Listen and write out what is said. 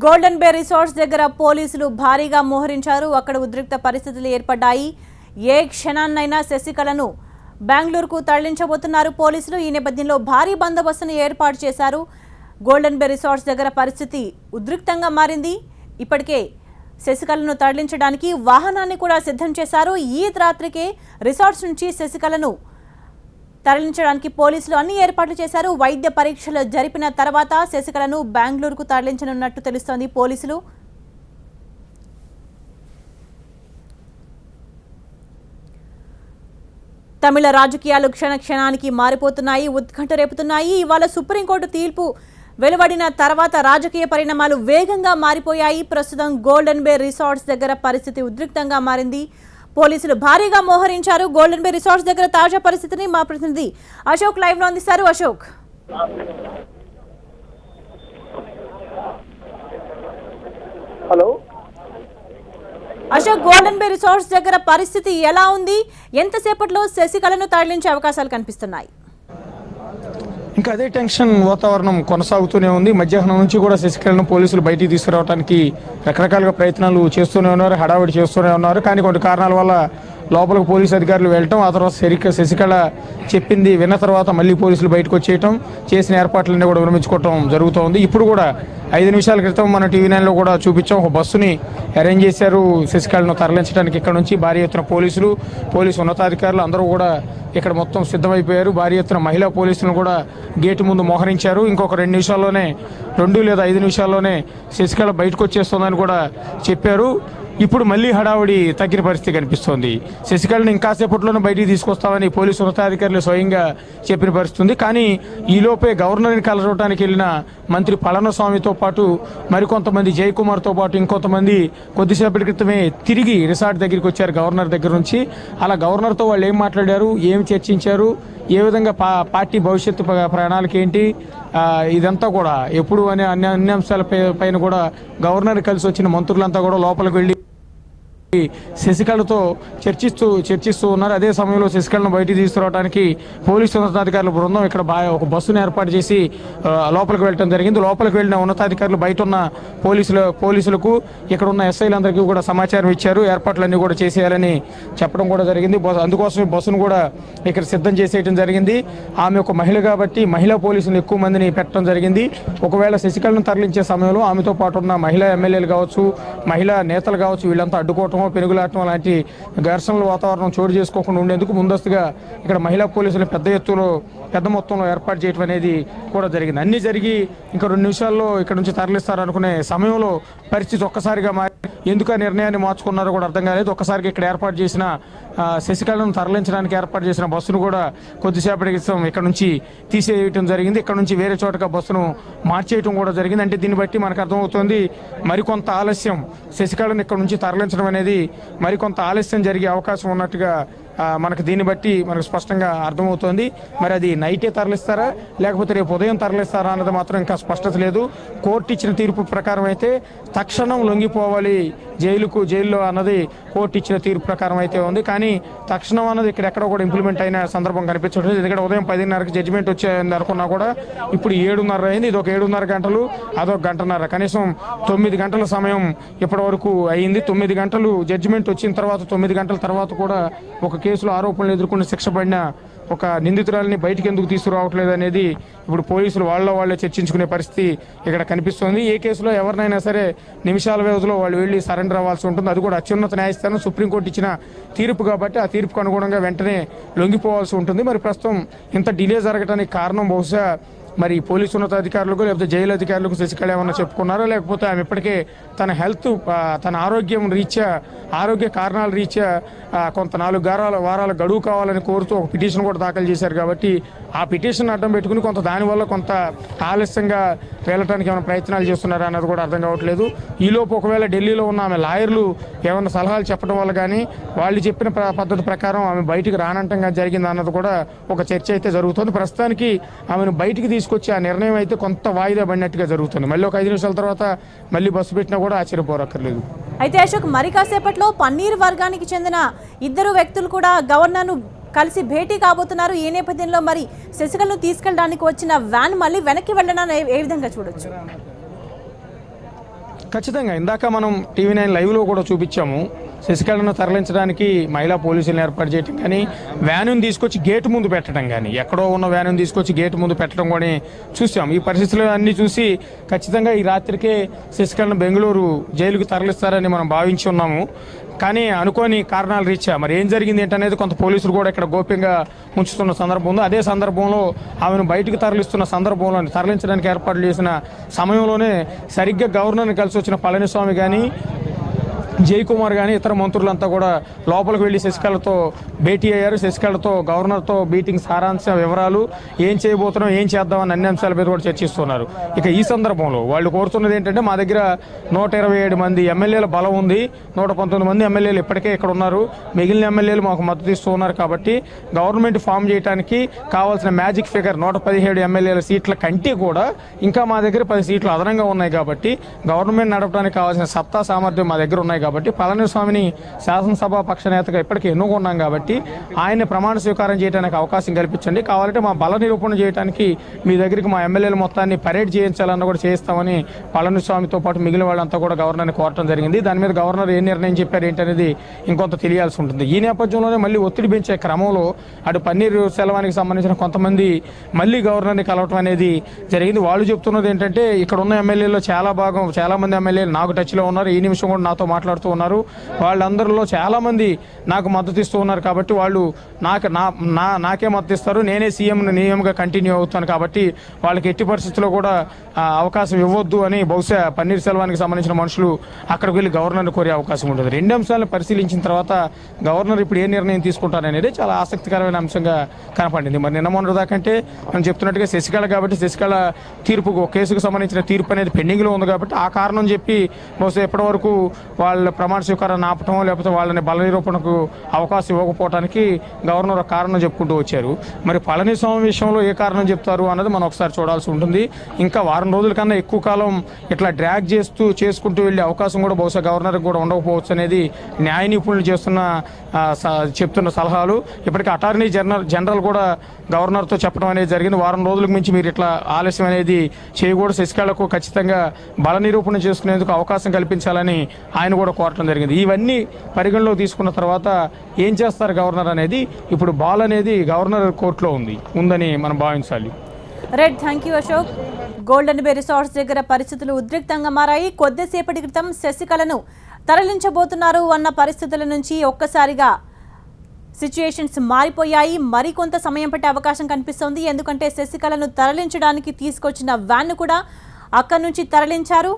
Golden bay resorts దగ్గర పోలీసులు భారీగా మోహరించారు. అక్కడ ఉద్రిక్త పరిస్థితులు ఏర్పడ్డాయి. ఏ క్షణాన్నైనా శశికళను బెంగళూరుకు తరలించబోతున్నారు పోలీసులు. ఈ నేపథ్యంలో భారీ బందోబస్తును ఏర్పాటు చేశారు. గోల్డెన్ బే రిసార్ట్స్ దగ్గర పరిస్థితి ఉద్రిక్తంగా మారింది. ఇప్పటికే శశికళను తరలించడానికి వాహనాన్ని కూడా సిద్ధం చేశారు. ఈ రాత్రికే రిసార్ట్స్ నుంచి శశికళను తరలించడానికి పోలీసులు అన్ని ఏర్పాట్లు చేశారు. వైద్య పరీక్షలు జరిపిన తర్వాత శశికళను బెంగళూరుకు తరలించనున్నట్టు తెలుస్తోంది పోలీసులు. తమిళ రాజకీయాలు క్షణక్షణానికి మారిపోతున్నాయి, ఉత్కంఠ రేపుతున్నాయి. ఇవాళ సుప్రీంకోర్టు తీర్పు వెలువడిన తర్వాత రాజకీయ పరిణామాలు వేగంగా మారిపోయాయి. ప్రస్తుతం గోల్డెన్ బే రిసార్ట్స్ దగ్గర పరిస్థితి ఉద్రిక్తంగా మారింది. పోలీసులు భారీగా మోహరించారు. గోల్డెన్ బే రిసార్ట్స్ దగ్గర తాజా పరిస్థితిని మా ప్రతినిధి అశోక్ లైవ్ లో అందిస్తారు. Ashok, hello Ashok, golden bay resorts దగ్గర పరిస్థితి ఎలా ఉంది? ఎంతసేపట్లో శశికళను తరలించే అవకాశాలు కనిపిస్తున్నాయి? ఇంకా అదే టెన్షన్ వాతావరణం కొనసాగుతూనే ఉంది. మధ్యాహ్నం నుంచి కూడా శశికళను పోలీసులు బయటికి తీసుకురావడానికి రకరకాలుగా ప్రయత్నాలు చేస్తూనే ఉన్నారు, హడావిడి చేస్తూనే ఉన్నారు. కానీ కొన్ని కారణాల వల్ల లోపలికి పోలీసు అధికారులు వెళ్ళటం, ఆ తర్వాత శశికళ చెప్పింది విన్న తర్వాత మళ్ళీ పోలీసులు బయటకు వచ్చేయటం, చేసిన ఏర్పాట్లన్నీ కూడా విరమించుకోవటం జరుగుతోంది. ఇప్పుడు కూడా 5 నిమిషాల క్రితం మన టీవీ 9లో కూడా చూపించాం. ఒక బస్సుని అరేంజ్ చేశారు శశికళను తరలించడానికి. ఇక్కడ నుంచి భారీ ఎత్తున పోలీసు ఉన్నతాధికారులు అందరూ కూడా ఇక్కడ మొత్తం సిద్ధమైపోయారు. భారీ ఎత్తున మహిళా పోలీసులను కూడా గేటు ముందు మోహరించారు. ఇంకొక 2 నిమిషాల్లోనే 2 లేదా 5 నిమిషాల్లోనే శశికళ బయటకు వచ్చేస్తుందని కూడా చెప్పారు. ఇప్పుడు మళ్ళీ హడావుడి తగ్గిన పరిస్థితి కనిపిస్తోంది. శశికళను ఇంకాసేపట్లోనే బయటికి తీసుకొస్తామని పోలీసు ఉన్నతాధికారులు స్వయంగా చెప్పిన పరిస్థితి ఉంది. కానీ ఈలోపే గవర్నర్ని కలవడానికి వెళ్ళిన మంత్రి పళనిస్వామితో పాటు మరికొంతమంది జయకుమార్తో పాటు ఇంకొంతమంది కొద్దిసేపటి క్రితమే తిరిగి రిసార్ట్ దగ్గరికి వచ్చారు గవర్నర్ దగ్గర నుంచి. అలా గవర్నర్తో వాళ్ళు ఏం మాట్లాడారు, ఏం చర్చించారు, ఏ విధంగా పార్టీ భవిష్యత్తు ప్రణాళిక ఏంటి, ఇదంతా కూడా ఎప్పుడు అనే అన్ని అంశాల పైన కూడా గవర్నర్ కలిసి వచ్చిన మంత్రులంతా కూడా లోపలికి వెళ్ళి శశికళతో చర్చిస్తూ ఉన్నారు. అదే సమయంలో శశికళను బయటికి తీసుకురావడానికి పోలీసు ఉన్నతాధికారుల బృందం ఇక్కడ ఒక బస్సును ఏర్పాటు చేసి లోపలికి వెళ్ళడం జరిగింది. లోపలికి వెళ్ళిన ఉన్నతాధికారులు బయట ఉన్న పోలీసులకు ఇక్కడ ఉన్న ఎస్ఐలందరికీ కూడా సమాచారం ఇచ్చారు. ఏర్పాట్లన్నీ కూడా చేసేయాలని చెప్పడం కూడా జరిగింది. అందుకోసమే బస్సును కూడా ఇక్కడ సిద్ధం చేసేయడం జరిగింది. ఆమె ఒక మహిళ కాబట్టి మహిళా పోలీసులు ఎక్కువ మందిని పెట్టడం జరిగింది. ఒకవేళ శశికళను తరలించే సమయంలో ఆమెతో పాటు ఉన్న మహిళా ఎమ్మెల్యేలు కావచ్చు, మహిళా నేతలు కావచ్చు, వీళ్ళంతా అడ్డుకోవటం, పెరుగులాటం లాంటి ఘర్షణల వాతావరణం చోటు చేసుకోకుండా ఉండేందుకు ముందస్తుగా ఇక్కడ మహిళా పోలీసులు పెద్ద మొత్తంలో ఏర్పాటు చేయడం అనేది కూడా జరిగింది. అన్ని జరిగి ఇంకా 2 నిమిషాల్లో ఇక్కడ నుంచి తరలిస్తారనుకునే సమయంలో పరిస్థితి ఒక్కసారిగా మారి ఎందుకు ఆ నిర్ణయాన్ని మార్చుకున్నారో కూడా అర్థం కాలేదు. ఒక్కసారిగా ఇక్కడ ఏర్పాటు చేసిన శశికళను తరలించడానికి ఏర్పాటు చేసిన బస్సును కూడా కొద్దిసేపటి క్రితం ఇక్కడ నుంచి తీసేయటం జరిగింది. ఇక్కడ నుంచి వేరే చోటగా బస్సును మార్చేయటం కూడా జరిగింది. అంటే దీన్ని బట్టి మనకు అర్థమవుతుంది మరికొంత ఆలస్యం శశికళను ఇక్కడ నుంచి తరలించడం అనేది మరికొంత ఆలస్యం జరిగే అవకాశం ఉన్నట్టుగా మనకు దీన్ని బట్టి మనకు స్పష్టంగా అర్థమవుతోంది. మరి అది నైటే తరలిస్తారా లేకపోతే రేపు ఉదయం తరలిస్తారా అన్నది మాత్రం ఇంకా స్పష్టత లేదు. కోర్టు ఇచ్చిన తీర్పు ప్రకారం అయితే తక్షణం లొంగిపోవాలి జైల్లో అన్నది కోర్టు ఇచ్చిన తీర్పు ప్రకారం అయితే ఉంది. కానీ తక్షణం అన్నది ఎక్కడ కూడా ఇంప్లిమెంట్ అయిన సందర్భం కనిపించట్లేదు. ఎందుకంటే ఉదయం 10:30కి జడ్జిమెంట్ వచ్చేది అనుకున్నా కూడా ఇప్పుడు 7:30 అయింది. ఇది ఒక 7:30 గంటలు, అదొక గంటన్నర, కనీసం 9 గంటల సమయం ఇప్పటి వరకు అయింది. 9 గంటలు జడ్జిమెంట్ వచ్చిన తర్వాత 9 గంటల తర్వాత కూడా ఒక కేసులో ఆరోపణలు ఎదుర్కొని శిక్ష పడిన ఒక నిందితురాలని బయటికి ఎందుకు తీసుకురావట్లేదు అనేది ఇప్పుడు పోలీసులు వాళ్ళే చర్చించుకునే పరిస్థితి ఇక్కడ కనిపిస్తోంది. ఏ కేసులో ఎవరినైనా సరే నిమిషాల వ్యవధిలో వాళ్ళు వెళ్ళి సరెండర్ అవ్వాల్సి ఉంటుంది. అది కూడా అత్యున్నత న్యాయస్థానం సుప్రీంకోర్టు ఇచ్చిన తీర్పు కాబట్టి ఆ తీర్పుకు అనుగుణంగా వెంటనే లొంగిపోవాల్సి ఉంటుంది. మరి ప్రస్తుతం ఇంత డిలే జరగడానికి కారణం బహుశా మరి పోలీసు ఉన్నతాధికారులకు లేకపోతే జైలు అధికారులకు శశికళ ఏమన్నా చెప్పుకున్నారో, లేకపోతే ఆమె ఇప్పటికే తన హెల్త్, తన ఆరోగ్య కారణాల రీత్యా కొంత 4 వారాల గడువు కావాలని కోరుతూ ఒక పిటిషన్ కూడా దాఖలు చేశారు. కాబట్టి ఆ పిటిషన్ అడ్డం పెట్టుకుని దానివల్ల కొంత ఆలస్యంగా వెళ్ళటానికి ఏమైనా ప్రయత్నాలు చేస్తున్నారా అన్నది కూడా అర్థం కావట్లేదు. ఈలోపు ఒకవేళ ఢిల్లీలో ఉన్న ఆమె లాయర్లు ఏమైనా సలహాలు చెప్పడం వల్ల కానీ వాళ్ళు చెప్పిన పద్ధతి ప్రకారం ఆమె బయటికి రానంటంగా జరిగింది అన్నది కూడా ఒక చర్చ అయితే జరుగుతుంది. ప్రస్తుతానికి ఆమెను బయటికి తీసుకొచ్చి ఆ నిర్ణయం అయితే కొంత వాయిదా పడినట్టుగా జరుగుతుంది. మళ్ళీ ఒక 5 నిమిషాల తర్వాత మళ్ళీ బస్సు పెట్టినా కూడా ఆశ్చర్యపోరక్కర్లేదు. అయితే అశోక్, మరి కాసేపట్లో పన్నీర్ వర్గానికి చెందిన 2 వ్యక్తులు కూడా గవర్నర్ను కలిసి భేటీ కాబోతున్నారు. ఈ నేపథ్యంలో మరి శశికళను తీసుకెళ్ళడానికి వచ్చిన వ్యాన్ మళ్ళీ వెనక్కి వెళ్ళడాన్ని ఏ విధంగా చూడొచ్చు? ఖచ్చితంగా ఇందాక మనం టీవీ9 లైవ్లో కూడా చూపించాము. శశికళను తరలించడానికి మహిళా పోలీసులను ఏర్పాటు చేయడం కానీ, వ్యానుని తీసుకొచ్చి గేటు ముందు పెట్టడం కానీ, ఎక్కడో ఉన్న వ్యానుని తీసుకొచ్చి గేటు ముందు పెట్టడం కూడా చూసాం. ఈ పరిస్థితులు అన్నీ చూసి ఖచ్చితంగా ఈ రాత్రికే శశికళను బెంగళూరు జైలుకు తరలిస్తారని మనం భావించి ఉన్నాము. కానీ అనుకోని కారణాల రీత్యా మరి ఏం జరిగింది ఏంటనేది కొంత పోలీసులు కూడా ఇక్కడ గోప్యంగా ఉంచుతున్న సందర్భం ఉంది. అదే సందర్భంలో ఆమెను బయటకు తరలిస్తున్న సందర్భంలో తరలించడానికి ఏర్పాట్లు చేసిన సమయంలోనే సరిగ్గా గవర్నర్ని కలిసి వచ్చిన పళనిస్వామి కానీ, జయకుమార్ కానీ ఇతర మంత్రులంతా కూడా లోపలికి వెళ్ళి శశికళతో భేటీ అయ్యారు. శశికళతో గవర్నర్తో మీటింగ్ సారాంశ వివరాలు, ఏం చేయబోతున్నాం, ఏం చేద్దామని అన్ని అంశాల మీద కూడా చర్చిస్తున్నారు. ఇక ఈ సందర్భంలో వాళ్ళు కోరుతున్నది ఏంటంటే, మా దగ్గర 127 మంది ఎమ్మెల్యేల బలం ఉంది, 119 మంది ఎమ్మెల్యేలు ఇప్పటికే ఇక్కడ ఉన్నారు, మిగిలిన ఎమ్మెల్యేలు మాకు మద్దతు ఇస్తూ ఉన్నారు. కాబట్టి గవర్నమెంట్ ఫామ్ చేయడానికి కావాల్సిన మ్యాజిక్ ఫిగర్ 117 ఎమ్మెల్యేల సీట్ల కంటే కూడా ఇంకా మా దగ్గర 10 సీట్లు అదనంగా ఉన్నాయి. కాబట్టి గవర్నమెంట్ నడపడానికి కావాల్సిన సత్తా సామర్థ్యం మా దగ్గర ఉన్నాయి. కాబట్టి పళనిస్వామిని శాసనసభ పక్ష నేతగా ఇప్పటికే ఎన్నుకున్నాం. కాబట్టి ఆయన్ని ప్రమాణ స్వీకారం చేయడానికి అవకాశం కల్పించండి, కావాలంటే మా బల నిరూపణ చేయడానికి మీ దగ్గరికి మా ఎమ్మెల్యేల మొత్తాన్ని పరేడ్ చేయించాలన్న కూడా చేయిస్తామని పళనిస్వామితో పాటు మిగిలిన వాళ్ళంతా కూడా గవర్నర్ని కోరటం జరిగింది. దాని మీద గవర్నర్ ఏ నిర్ణయం చెప్పారు ఏంటనేది ఇంకొంత తెలియాల్సి ఉంటుంది. ఈ నేపథ్యంలోనే మళ్ళీ ఒత్తిడి పెంచే క్రమంలో అటు పన్నీర్ సెల్వానికి సంబంధించిన కొంతమంది మళ్ళీ గవర్నర్ని కలవటం అనేది జరిగింది. వాళ్ళు చెప్తున్నది ఏంటంటే, ఇక్కడ ఉన్న ఎమ్మెల్యేలో చాలా మంది ఎమ్మెల్యేలు నాకు టచ్లో ఉన్నారు, ఈ నిమిషం కూడా నాతో మాట్లాడుతూ ఉన్నారు. వాళ్ళందరిలో చాలా మంది నాకు మద్దతు ఇస్తూ ఉన్నారు. కాబట్టి వాళ్ళు నాకే మద్దతు ఇస్తారు, నేనే సీఎంగా కంటిన్యూ అవుతాను. కాబట్టి వాళ్ళకి ఎట్టి పరిస్థితుల్లో కూడా అవకాశం ఇవ్వద్దు అని బహుశా పన్నీర్ సెల్వానికి సంబంధించిన మనుషులు అక్కడికి వెళ్ళి గవర్నర్ని కోరే అవకాశం ఉంటుంది. రెండు అంశాలను పరిశీలించిన తర్వాత గవర్నర్ ఇప్పుడు ఏ నిర్ణయం తీసుకుంటారనేది చాలా ఆసక్తికరమైన అంశంగా కనపడింది. మరి నిన్న మొన్నటి దాకంటే మనం చెప్తున్నట్టుగా శశికళ కాబట్టి శశికళ కేసుకు సంబంధించిన తీర్పు అనేది పెండింగ్లో ఉంది. కాబట్టి ఆ కారణం చెప్పి బహుశా ఎప్పటి వరకు వాళ్ళ ప్రమాణ స్వీకారాన్ని ఆపటం, లేకపోతే వాళ్ళని బల నిరూపణకు అవకాశం ఇవ్వకపోవడానికి గవర్నర్ ఒక కారణం చెప్పుకుంటూ వచ్చారు. మరి పళనిస్వామి విషయంలో ఏ కారణం చెప్తారు అన్నది మనం ఒకసారి చూడాల్సి ఉంటుంది. ఇంకా వారం రోజుల కన్నా ఎక్కువ కాలం ఇట్లా డ్రాగ్ చేసుకుంటూ వెళ్ళే అవకాశం కూడా బహుశా గవర్నర్కి కూడా ఉండకపోవచ్చు అనేది న్యాయ నిపుణులు చెప్తున్న సలహాలు. ఇప్పటికీ అటార్నీ జనరల్ కూడా గవర్నర్తో చెప్పడం అనేది జరిగింది. వారం రోజులకు మించి మీరు ఇట్లా ఆలస్యం అనేది చేయకూడదు, శశికళకు ఖచ్చితంగా బల నిరూపణ చేసుకునేందుకు అవకాశం కల్పించాలని ఆయన కూడా కోరటం జరిగింది. ఇవన్నీ పరిగణలో తీసుకున్న తర్వాత ఏం చేస్తారు గవర్నర్ అనేది ఇప్పుడు బాల్ అనేది గవర్నర్ కోర్టులో ఉందని మనం భావించాలి. Right, thank you Ashok. Golden bay resorts దగ్గర పరిస్థితులు ఉద్రిక్తంగా మారాయి. కొద్దిసేపటి క్రితం శశికళను తరలించబోతున్నారు అన్న పరిస్థితుల నుంచి ఒక్కసారిగా సిచ్యుయేషన్స్ మారిపోయాయి. మరికొంత సమయం పట్టే అవకాశం కనిపిస్తోంది. ఎందుకంటే శశికళను తరలించడానికి తీసుకొచ్చిన వ్యాన్ను కూడా అక్కడి నుంచి తరలించారు.